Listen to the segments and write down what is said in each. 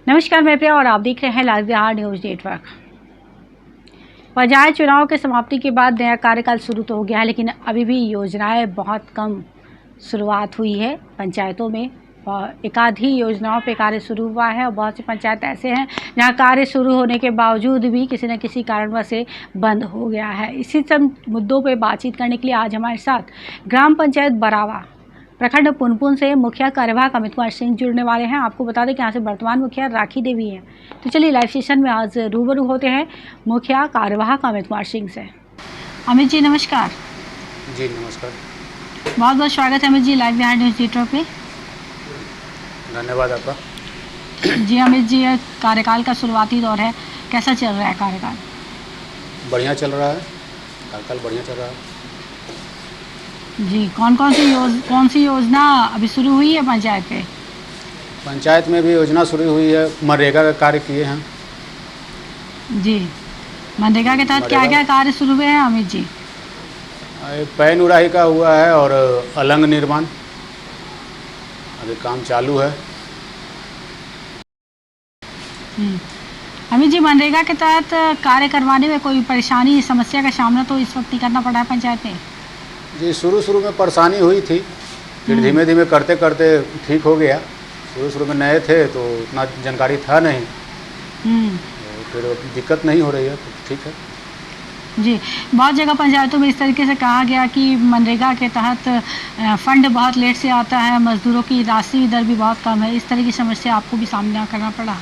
नमस्कार, मैं प्रिया और आप देख रहे हैं live Bihar news network. Panchayat चुनाव के समाप्ति के बाद नया कार्यकाल शुरू तो हो गया है, लेकिन अभी भी योजनाएं बहुत कम शुरुआत हुई है पंचायतों में। और एकाध ही योजनाओं पे कार्य शुरू हुआ है और बहुत सी पंचायत ऐसे हैं जहां कार्य शुरू होने के बावजूद भी किसी न किसी कारणवश से बंद हो गया है। इसी सब मुद्दों पर बातचीत करने के लिए आज हमारे साथ ग्राम पंचायत बरावा प्रखंड पुनपुन से मुखिया कार्यवाहक अमित कुमार सिंह जुड़ने वाले हैं। आपको बता दें कि यहाँ से वर्तमान मुखिया राखी देवी हैं। तो चलिए लाइव सेशन में आज रूबरू होते हैं मुखिया कार्यवाहक अमित कुमार सिंह से। अमित जी नमस्कार। जी नमस्कार, बहुत बहुत स्वागत है Amit ji live Bihar news network पे। धन्यवाद आपका। जी अमित जी, कार्यकाल का शुरुआती दौर है, कैसा चल रहा है कार्यकाल? बढ़िया चल रहा है, कार्यकाल बढ़िया चल रहा है। जी, कौन सी योजना अभी शुरू हुई है पंचायत पे? पंचायत में भी योजना शुरू हुई है, मनरेगा का कार्य किए हैं। जी, मनरेगा के तहत क्या क्या कार्य शुरू हुए हैं अमित जी? पैन उड़ाही का हुआ है और अलंग निर्माण अभी काम चालू है। अमित जी, मनरेगा के तहत कार्य करवाने में कोई परेशानी समस्या का सामना तो इस वक्त ही करना पड़ा है पंचायत में? जी, शुरू में परेशानी हुई थी, फिर धीमे धीमे करते करते ठीक हो गया। शुरू में नए थे तो उतना जानकारी था नहीं, तो फिर दिक्कत नहीं हो रही है, तो ठीक है। जी, बहुत जगह पंचायतों में इस तरीके से कहा गया कि मनरेगा के तहत फंड बहुत लेट से आता है, मजदूरों की राशि दर भी बहुत कम है। इस तरह की समस्या आपको भी सामना करना पड़ा?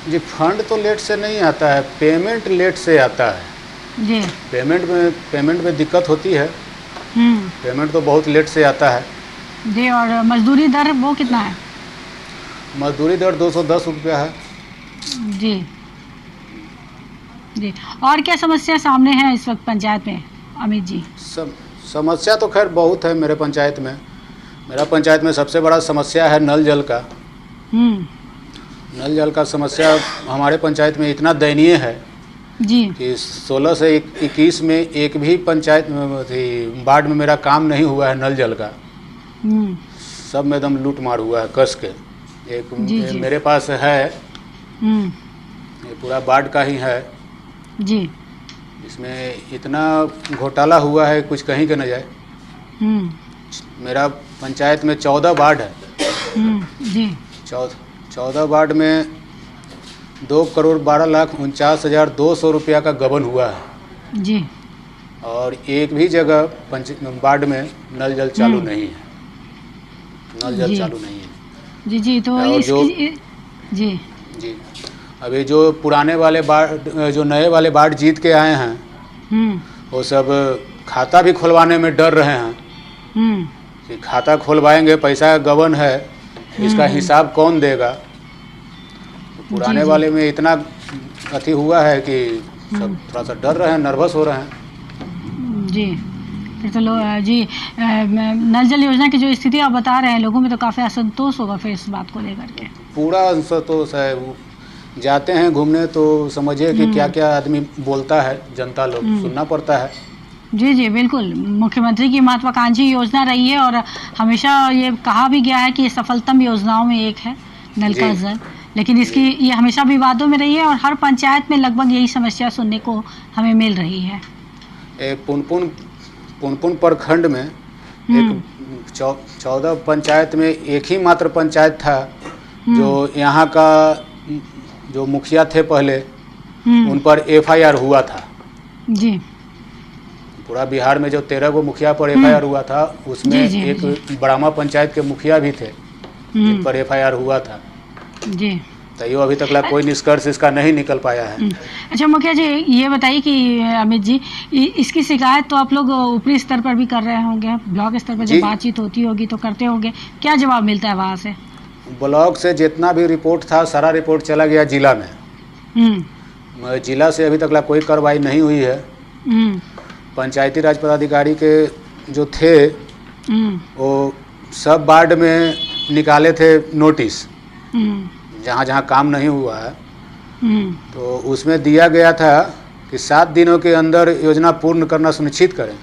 जी, फंड तो लेट से नहीं आता है, पेमेंट लेट से आता है। जी, पेमेंट में दिक्कत होती है। पेमेंट तो बहुत लेट से आता है। जी, और मजदूरी दर वो कितना है? मजदूरी दर 210 रुपया है। जी जी, और क्या समस्या सामने है इस वक्त पंचायत में अमित जी? समस्या तो खैर बहुत है मेरे पंचायत में। मेरा पंचायत में सबसे बड़ा समस्या है नल जल का। नल जल का समस्या हमारे पंचायत में इतना दयनीय है जी कि 16 से 21 में एक भी पंचायत वार्ड में मेरा काम नहीं हुआ है नल जल का। सब में एकदम लूट मार हुआ है कस के। एक मेरे पास है, ये पूरा वार्ड का ही है जी। इसमें इतना घोटाला हुआ है कुछ कहीं के न जाए। मेरा पंचायत में 14 वार्ड है। जी, 14 वार्ड में 2,12,49,200 रुपया का गबन हुआ है जी। और एक भी जगह वार्ड में नल जल चालू नहीं है। नल जल चालू नहीं है। जी जी, तो जी जी, अभी जो पुराने वाले वार्ड, जो नए वाले वार्ड जीत के आए हैं, वो सब खाता भी खुलवाने में डर रहे हैं कि खाता खुलवाएंगे, पैसा गबन है, इसका हिसाब कौन देगा। पुराने वाले में इतना अति हुआ है कि सब थोड़ा सा डर रहे हैं, नर्वस हो रहे हैं। जी, फिर तो जी नल जल योजना की जो स्थिति आप बता रहे हैं, लोगों में तो काफ़ी असंतोष होगा फिर इस बात को लेकर के। पूरा असंतोष है। जाते हैं घूमने तो समझिए कि क्या क्या आदमी बोलता है, जनता लोग सुनना पड़ता है। जी जी बिल्कुल, मुख्यमंत्री की महत्वाकांक्षी योजना रही है और हमेशा ये कहा भी गया है कि ये सफलतम योजनाओं में एक है नल का जल, लेकिन इसकी ये हमेशा विवादों में रही है और हर पंचायत में लगभग यही समस्या सुनने को हमें मिल रही है। पुनपुन प्रखंड में एक 14 पंचायत में एक ही मात्र पंचायत था जो यहाँ का जो मुखिया थे पहले, उन पर FIR हुआ था। जी, पूरा बिहार में जो 13 गो मुखिया पर FIR हुआ था, उसमें एक बड़ामा पंचायत के मुखिया भी थे जिन पर FIR हुआ था। जी, तो अभी तक कोई निष्कर्ष इसका नहीं निकल पाया है। अच्छा मुखिया जी, ये बताइए कि अमित जी, इसकी शिकायत तो आप लोग ऊपरी स्तर पर भी कर रहे होंगे, ब्लॉक स्तर पर जब बातचीत होती होगी तो करते होंगे, क्या जवाब मिलता है वहाँ से? ब्लॉक से जितना भी रिपोर्ट था सारा रिपोर्ट चला गया जिला में। जिला से अभी तक कोई कार्रवाई नहीं हुई है। पंचायती राज पदाधिकारी के जो थे वो सब वार्ड में निकाले थे नोटिस, जहाँ जहाँ काम नहीं हुआ है, तो उसमें दिया गया था कि 7 दिनों के अंदर योजना पूर्ण करना सुनिश्चित करें।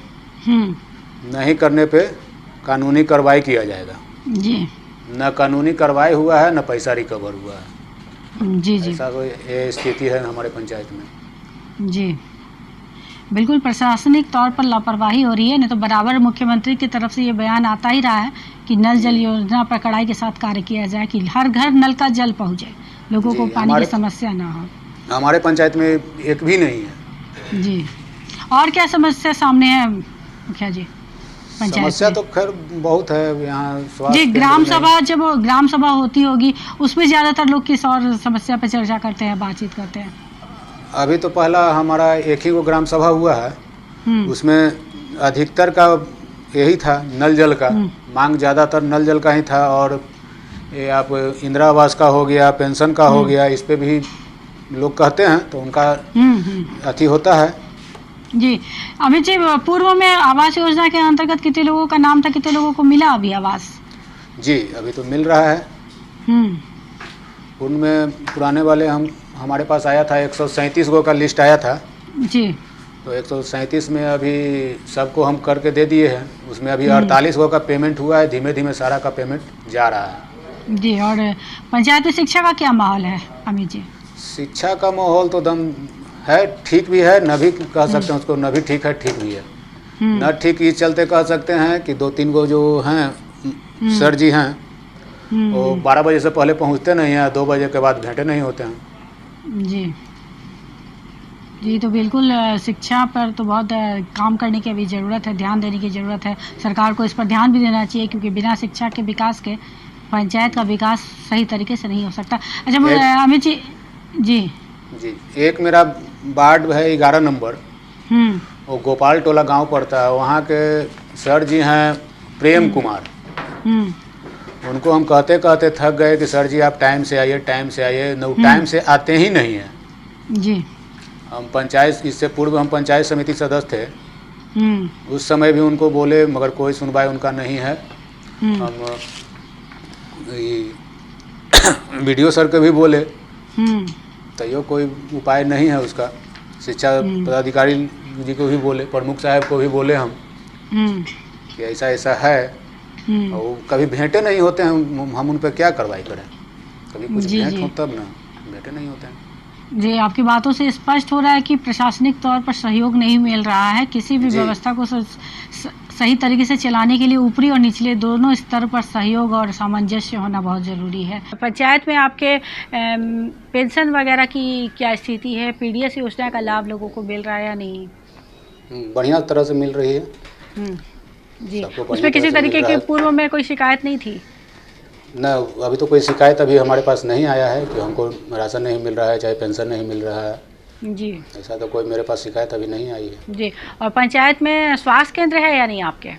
नहीं करने पे कानूनी कार्रवाई किया जाएगा। जी, न कानूनी कार्रवाई हुआ है, न पैसा रिकवर हुआ है। जी जी। ऐसा कोई ये स्थिति है हमारे पंचायत में। जी बिल्कुल, प्रशासनिक तौर पर लापरवाही हो रही है, नहीं तो बराबर मुख्यमंत्री की तरफ से ये बयान आता ही रहा है कि नल जल योजना पर कड़ाई के साथ कार्य किया जाए कि हर घर नल का जल पहुँचे, लोगों को पानी की समस्या ना हो। हमारे पंचायत में एक भी नहीं है। जी, और क्या समस्या सामने है मुखिया जी पंचायत समस्या में? तो खैर बहुत है यहाँ। जी, ग्राम सभा, जब ग्राम सभा होती होगी उसमें ज़्यादातर लोग किस और समस्या पर चर्चा करते हैं, बातचीत करते हैं? अभी तो पहला हमारा एक ही वो ग्राम सभा हुआ है, उसमें अधिकतर का यही था नल जल का, मांग ज़्यादातर नल जल का ही था। और ये आप इंदिरा आवास का हो गया, पेंशन का हो गया, इस पे भी लोग कहते हैं तो उनका अति होता है। जी अमित जी, पूर्व में आवास योजना के अंतर्गत कितने लोगों का नाम था, कितने लोगों को मिला अभी आवास? जी अभी तो मिल रहा है। उनमें पुराने वाले हमारे पास आया था 137 गो का लिस्ट आया था जी, तो 137 में अभी सबको हम करके दे दिए हैं। उसमें अभी 48 गो का पेमेंट हुआ है, धीमे धीमे सारा का पेमेंट जा रहा है। जी, और पंचायत में शिक्षा का क्या माहौल है अमित जी? शिक्षा का माहौल तो दम है, ठीक भी है, न भी कह सकते हैं उसको, न भी ठीक है, ठीक भी है। न ठीक इस चलते कह सकते हैं कि 2-3 गो जो हैं सर जी हैं वो 12 बजे से पहले पहुंचते नहीं हैं, 2 बजे के बाद भेंटे नहीं होते हैं। जी जी, तो बिल्कुल शिक्षा पर तो बहुत काम करने की अभी ज़रूरत है, ध्यान देने की ज़रूरत है। सरकार को इस पर ध्यान भी देना चाहिए, क्योंकि बिना शिक्षा के विकास के पंचायत का विकास सही तरीके से नहीं हो सकता। अच्छा अमित जी, जी जी, एक मेरा वार्ड है 11 नंबर, वो गोपाल टोला गांव पड़ता है, वहाँ के सर जी हैं प्रेम कुमार। उनको हम कहते कहते थक गए कि सर जी आप टाइम से आइए, टाइम से आइए, न टाइम से आते ही नहीं हैं। जी, हम पंचायत, इससे पूर्व हम पंचायत समिति सदस्य थे, उस समय भी उनको बोले मगर कोई सुनवाई उनका नहीं है। हम वीडियो सर के भी बोले तो यो कोई उपाय नहीं है उसका। शिक्षा पदाधिकारी जी को भी बोले, प्रमुख साहब को भी बोले हम कि ऐसा ऐसा है, और कभी भेंटे नहीं होते हैं, हम उन पर क्या कार्रवाई करें? कभी कुछ भेंट हो तब ना, भेंटे नहीं होते हैं। जी, आपकी बातों से स्पष्ट हो रहा है कि प्रशासनिक तौर पर सहयोग नहीं मिल रहा है। किसी भी व्यवस्था को सही तरीके से चलाने के लिए ऊपरी और निचले दोनों स्तर पर सहयोग और सामंजस्य होना बहुत ज़रूरी है। पंचायत में आपके पेंशन वगैरह की क्या स्थिति है? पीडीएस योजना का लाभ लोगों को मिल रहा है या नहीं? बढ़िया तरह से मिल रही है। जी, उसमें किसी तरीके की पूर्व में कोई शिकायत नहीं थी? ना, अभी तो कोई शिकायत अभी हमारे पास नहीं आया है कि हमको राशन नहीं मिल रहा है, चाहे पेंशन नहीं मिल रहा है। जी, ऐसा तो कोई मेरे पास शिकायत अभी नहीं आई है। जी, और पंचायत में स्वास्थ्य केंद्र है या नहीं आपके?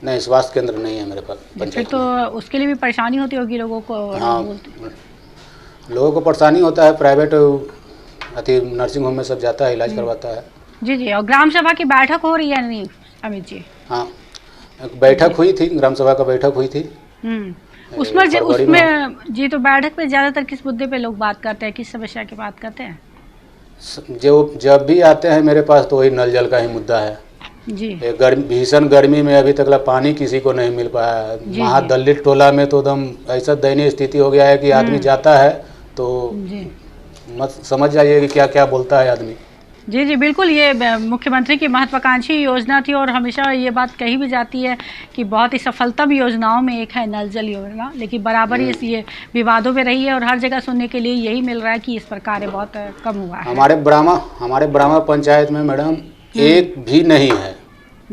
नहीं, स्वास्थ्य केंद्र नहीं है मेरे पास पंचायत। फिर तो उसके लिए भी परेशानी होती होगी लोगों को? हाँ, लोगों को परेशानी होता है, प्राइवेट अति नर्सिंग होम में सब जाता है, इलाज करवाता है। जी जी, और ग्राम सभा की बैठक हो रही है नहीं अमित जी? हाँ, बैठक हुई थी, ग्राम सभा का बैठक हुई थी। उसमें जी, तो बैठक में ज़्यादातर किस मुद्दे पे लोग बात करते हैं, किस समस्या की बात करते हैं? जो जब भी आते हैं मेरे पास तो वही नल जल का ही मुद्दा है। जी, भीषण गर्मी में अभी तक पानी किसी को नहीं मिल पाया। वहाँ दलित टोला में तो एकदम ऐसा दयनीय स्थिति हो गया है कि आदमी जाता है तो मत समझ जाइए कि क्या क्या बोलता है आदमी। जी जी, बिल्कुल, ये मुख्यमंत्री की महत्वाकांक्षी योजना थी और हमेशा ये बात कही भी जाती है कि बहुत ही सफलतम योजनाओं में एक है नल जल योजना, लेकिन बराबर ये विवादों में रही है और हर जगह सुनने के लिए यही मिल रहा है कि इस पर कार्य बहुत कम हुआ है। हमारे ब्राह्मण पंचायत में मैडम एक भी नहीं है।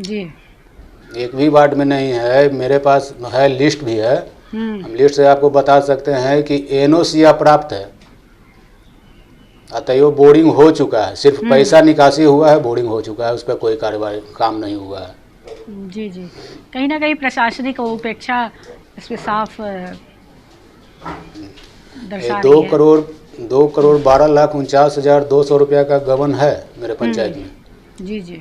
जी, एक भी वार्ड में नहीं है। मेरे पास है, लिस्ट भी है, हम लिस्ट से आपको बता सकते हैं कि एनओसी प्राप्त है, अतएव बोर्डिंग हो चुका है, सिर्फ पैसा निकासी हुआ है, बोर्डिंग हो चुका है, उस पर कोई कार्रवाई काम नहीं हुआ है। जी जी, कहीं ना कहीं प्रशासनिक उपेक्षा इसमें साफ दर्शा रही है। 2,12,49,200 रुपया का गबन है मेरे पंचायत में। जी जी,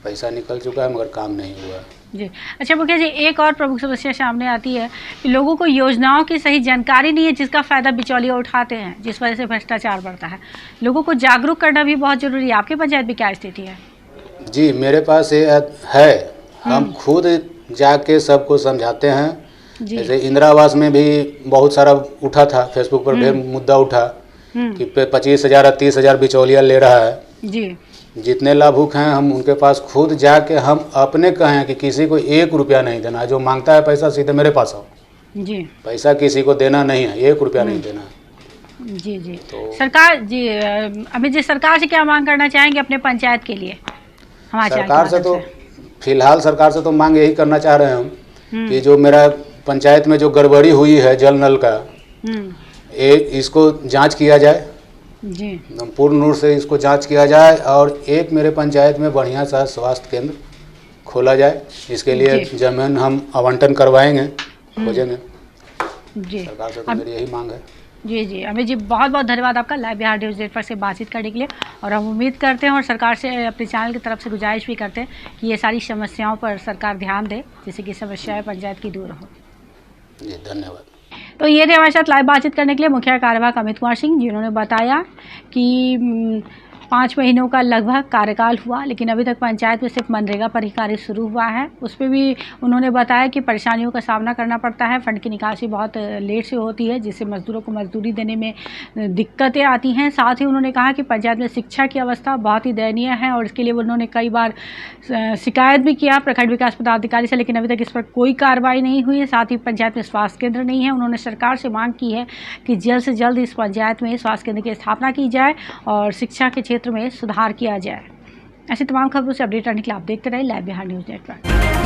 पैसा निकल चुका है मगर काम नहीं हुआ। जी, अच्छा मुखिया जी, एक और प्रमुख समस्या सामने आती है कि लोगों को योजनाओं की सही जानकारी नहीं है, जिसका फ़ायदा बिचौलिया उठाते हैं, जिस वजह से भ्रष्टाचार बढ़ता है। लोगों को जागरूक करना भी बहुत ज़रूरी है। आपके पंचायत में क्या स्थिति है? जी, मेरे पास ये है, हम खुद जाके सबको समझाते हैं जी। जैसे इंदिरा आवास में भी बहुत सारा उठा था, फेसबुक पर ढेर मुद्दा उठा कि 25,000 30,000 बिचौलिया ले रहा है जी। जितने लाभुक हैं हम उनके पास खुद जाके हम अपने कहें कि किसी को 1 रुपया नहीं देना, जो मांगता है पैसा सीधे मेरे पास आओ जी, पैसा किसी को देना नहीं है, 1 रुपया नहीं देना है। जी जी। तो सरकार जी, अमित जी, सरकार से क्या मांग करना चाहेंगे अपने पंचायत के लिए? सरकार से तो फिलहाल सरकार से तो मांग यही करना चाह रहे हैं हम कि जो मेरा पंचायत में जो गड़बड़ी हुई है जल नल का, इसको जांच किया जाए जी, पूर्ण रूप से इसको जांच किया जाए और एक मेरे पंचायत में बढ़िया सा स्वास्थ्य केंद्र खोला जाए। इसके लिए जमीन हम आवंटन करवाएंगे, खोजेंगे जी। सरकार से तो मेरी यही मांग है। जी जी, अमित जी बहुत बहुत धन्यवाद आपका लाइव बिहार न्यूज़ नेटवर्क से बातचीत करने के लिए। और हम उम्मीद करते हैं और सरकार से अपने चैनल की तरफ से गुजारिश भी करते हैं कि ये सारी समस्याओं पर सरकार ध्यान दे, जिससे कि समस्याएं पंचायत की दूर हो। जी धन्यवाद। तो ये थे हमारे साथ लाइव बातचीत करने के लिए मुखिया कार्यवाहक अमित कुमार सिंह, जिन्होंने बताया कि 5 महीनों का लगभग कार्यकाल हुआ, लेकिन अभी तक पंचायत में सिर्फ मनरेगा पर ही कार्य शुरू हुआ है। उस पर भी उन्होंने बताया कि परेशानियों का सामना करना पड़ता है, फंड की निकासी बहुत लेट से होती है, जिससे मजदूरों को मजदूरी देने में दिक्कतें आती हैं। साथ ही उन्होंने कहा कि पंचायत में शिक्षा की अवस्था बहुत ही दयनीय है और इसके लिए उन्होंने कई बार शिकायत भी किया प्रखंड विकास पदाधिकारी से, लेकिन अभी तक इस पर कोई कार्रवाई नहीं हुई है। साथ ही पंचायत में स्वास्थ्य केंद्र नहीं है। उन्होंने सरकार से मांग की है कि जल्द से जल्द इस पंचायत में स्वास्थ्य केंद्र की स्थापना की जाए और शिक्षा के क्षेत्र में सुधार किया जाए। ऐसी तमाम खबरों से अपडेट रहने के लिए आप देखते रहे लाइव बिहार न्यूज़ नेटवर्क।